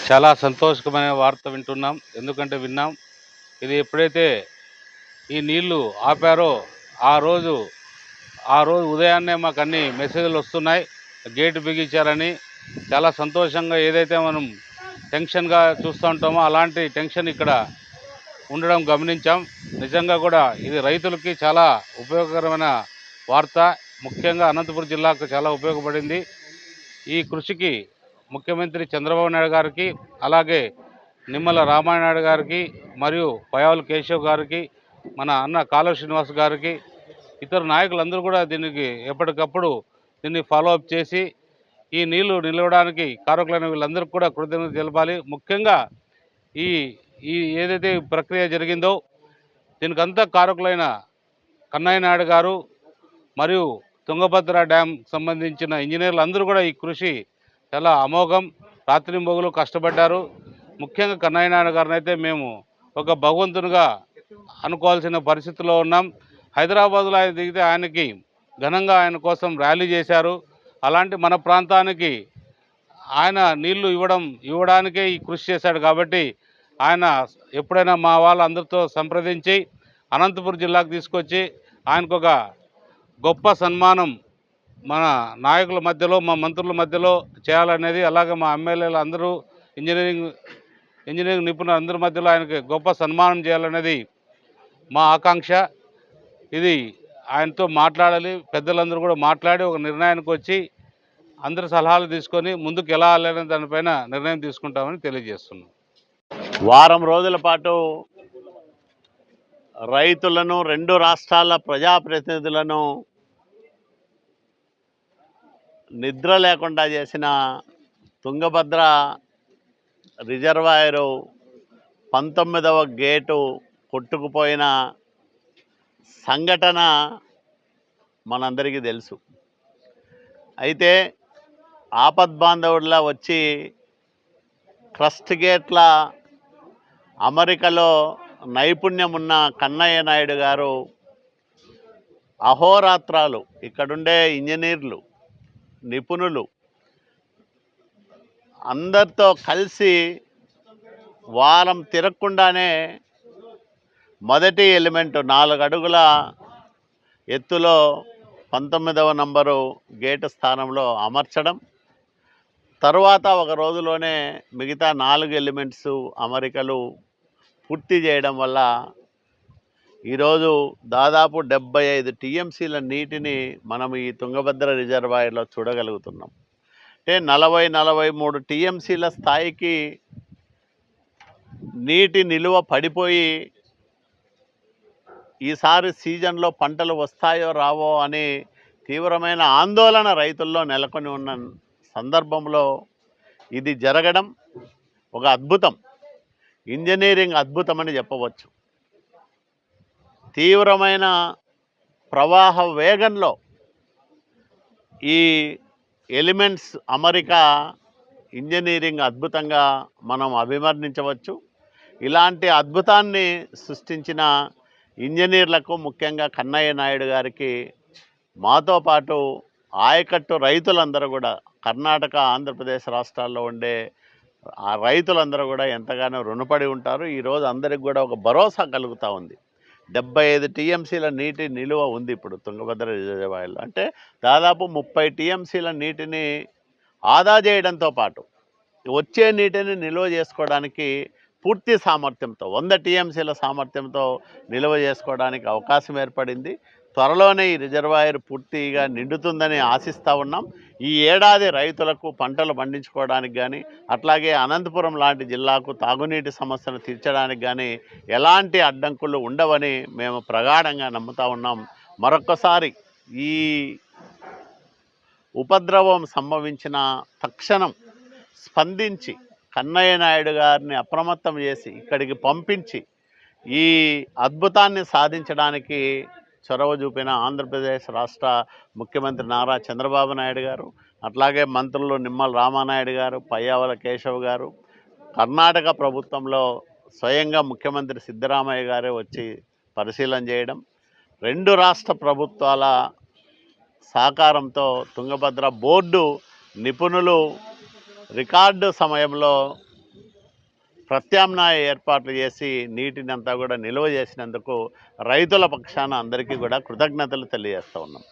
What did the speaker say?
చాలా సంతోషకరమైన వార్త వింటున్నాం. ఎందుకంటే విన్నాం. ఇది ఎప్పుడైతే ఈ నీళ్లు ఆపారో ఆ రోజు ఆ రోజు ఉదయాన్నే మాకు అన్ని మెసేజ్‌లు వస్తున్నాయి. గేట్ బిగించారని. చాలా సంతోషంగా ఏదైతే మనం టెన్షన్‌గా చూస్తూ ఉంటామో అలాంటి టెన్షన్ ఇక్కడ ఉండడం గమనించాం. నిజంగా కూడా ఇది రైతులకి చాలా ఉపయోగకరమైన వార్త. ముఖ్యంగా అనంతపురం జిల్లాకు చాలా ఉపయోగపడింది. ఈ కృషికి ముఖ్యమంత్రి చంద్రబాబు నాయుడు గారికి, అలాగే నిమ్మల రామానాయుడు గారికి, మరియు పయ్యావుల కేశవ్ గారికి, మన అన్న కాలువ శ్రీనివాస్ గారికి, ఇతర నాయకులందరూ కూడా దీనికి ఎప్పటికప్పుడు దీన్ని ఫాలో అప్ చేసి ఈ నీళ్లు నిలవడానికి కారకులైన వీళ్ళందరికీ కూడా కృతజ్ఞతలు తెలపాలి. ముఖ్యంగా ఈ ఈ ఏదైతే ప్రక్రియ జరిగిందో దీనికంతా కారకులైన కన్నయ్య నాయుడు గారు మరియు తుంగభద్ర డ్యామ్ సంబంధించిన ఇంజనీర్లు అందరూ కూడా ఈ కృషి చాలా అమోఘం. రాత్రింబగలు కష్టపడ్డారు. ముఖ్యంగా కన్నయ్య నాయుడు గారిని అయితే మేము ఒక భగవంతునిగా అనుకోవాల్సిన పరిస్థితిలో ఉన్నాం. హైదరాబాద్లో ఆయన దిగితే ఆయనకి ఘనంగా ఆయన కోసం ర్యాలీ చేశారు. అలాంటి మన ప్రాంతానికి ఆయన నీళ్లు ఇవ్వడానికే ఈ కృషి చేశాడు కాబట్టి ఆయన ఎప్పుడైనా మా వాళ్ళందరితో సంప్రదించి అనంతపురం జిల్లాకు తీసుకొచ్చి ఆయనకు ఒక గొప్ప సన్మానం మన నాయకుల మధ్యలో, మా మంత్రుల మధ్యలో చేయాలనేది, అలాగే మా ఎమ్మెల్యేలు అందరూ ఇంజనీరింగ్ నిపుణులు అందరి మధ్యలో ఆయనకి గొప్ప సన్మానం చేయాలనేది మా ఆకాంక్ష. ఇది ఆయనతో మాట్లాడాలి. పెద్దలందరూ కూడా మాట్లాడి ఒక నిర్ణయానికి వచ్చి అందరి సలహాలు తీసుకొని ముందుకు ఎలా వెళ్ళాలనే దానిపైన నిర్ణయం తీసుకుంటామని తెలియజేస్తున్నాం. వారం రోజుల పాటు రైతులను, రెండు రాష్ట్రాల ప్రజాప్రతినిధులను నిద్ర లేకుండా చేసిన తుంగభద్ర రిజర్వాయరు 19వ గేటు కొట్టుకుపోయిన సంఘటన మనందరికీ తెలుసు. అయితే ఆపద్బాంధవుడిలా వచ్చి క్రస్ట్ గేట్ల అమరికలో నైపుణ్యం ఉన్న కన్నయ్య నాయుడు గారు అహోరాత్రాలు ఇక్కడుండే ఇంజనీర్లు, నిపుణులు అందరితో కలిసి వారం తిరగకుండానే మొదటి ఎలిమెంట్ 4 అడుగుల ఎత్తులో 19వ నంబరు గేటు స్థానంలో అమర్చడం, తరువాత ఒక రోజులోనే మిగతా 4 ఎలిమెంట్స్ అమరికలు పూర్తి చేయడం వల్ల ఈరోజు దాదాపు 75 టీఎంసీల నీటిని మనం ఈ తుంగభద్ర రిజర్వాయర్లో చూడగలుగుతున్నాం. అంటే 43 టీఎంసీల స్థాయికి నీటి నిలువ పడిపోయి ఈసారి సీజన్లో పంటలు వస్తాయో రావో అని తీవ్రమైన ఆందోళన రైతుల్లో నెలకొని ఉన్న సందర్భంలో ఇది జరగడం ఒక అద్భుతం, ఇంజనీరింగ్ అద్భుతం అని చెప్పవచ్చు. తీవ్రమైన ప్రవాహ వేగంలో ఈ ఎలిమెంట్స్ అమరిక ఇంజనీరింగ్ అద్భుతంగా మనం అభివర్ణించవచ్చు. ఇలాంటి అద్భుతాన్ని సృష్టించిన ఇంజనీర్లకు, ముఖ్యంగా కన్నయ్య నాయుడు గారికి మాతో పాటు ఆయకట్టు రైతులందరూ కూడా, కర్ణాటక, ఆంధ్రప్రదేశ్ రాష్ట్రాల్లో ఉండే ఆ రైతులందరూ కూడా ఎంతగానో రుణపడి ఉంటారు. ఈరోజు అందరికి కూడా ఒక భరోసా కలుగుతూ ఉంది. 75 టీఎంసీల నీటి నిలువ ఉంది ఇప్పుడు తుంగభద్ర రిజర్వాయర్లో. అంటే దాదాపు 30 టీఎంసీల నీటిని ఆదా చేయడంతో పాటు వచ్చే నీటిని నిల్వ చేసుకోవడానికి పూర్తి సామర్థ్యంతో 100 టీఎంసీల సామర్థ్యంతో నిల్వ చేసుకోవడానికి అవకాశం ఏర్పడింది. త్వరలోనే ఈ రిజర్వాయర్ పూర్తిగా నిండుతుందని ఆశిస్తూ ఉన్నాం. ఈ ఏడాది రైతులకు పంటలు పండించుకోవడానికి కానీ, అట్లాగే అనంతపురం లాంటి జిల్లాకు తాగునీటి సమస్యను తీర్చడానికి కానీ ఎలాంటి అడ్డంకులు ఉండవని మేము ప్రగాఢంగా నమ్ముతూ ఉన్నాం. మరొక్కసారి ఈ ఉపద్రవం సంభవించిన తక్షణం స్పందించి కన్నయ్య నాయుడు గారిని అప్రమత్తం చేసి ఇక్కడికి పంపించి ఈ అద్భుతాన్ని సాధించడానికి చొరవ చూపిన ఆంధ్రప్రదేశ్ రాష్ట్ర ముఖ్యమంత్రి నారా చంద్రబాబు నాయుడు గారు, అట్లాగే మంత్రులు నిమ్మల రామానాయుడు గారు, పయ్యావుల కేశవ్ గారు, కర్ణాటక ప్రభుత్వంలో స్వయంగా ముఖ్యమంత్రి సిద్ధరామయ్య గారే వచ్చి పరిశీలన చేయడం, రెండు రాష్ట్ర ప్రభుత్వాల సహకారంతో తుంగభద్ర బోర్డు నిపుణులు రికార్డు సమయంలో ప్రత్యామ్నాయ ఏర్పాట్లు చేసి నీటిని అంతా కూడా నిల్వ చేసినందుకు రైతుల పక్షాన అందరికీ కూడా కృతజ్ఞతలు తెలియజేస్తూ ఉన్నాం.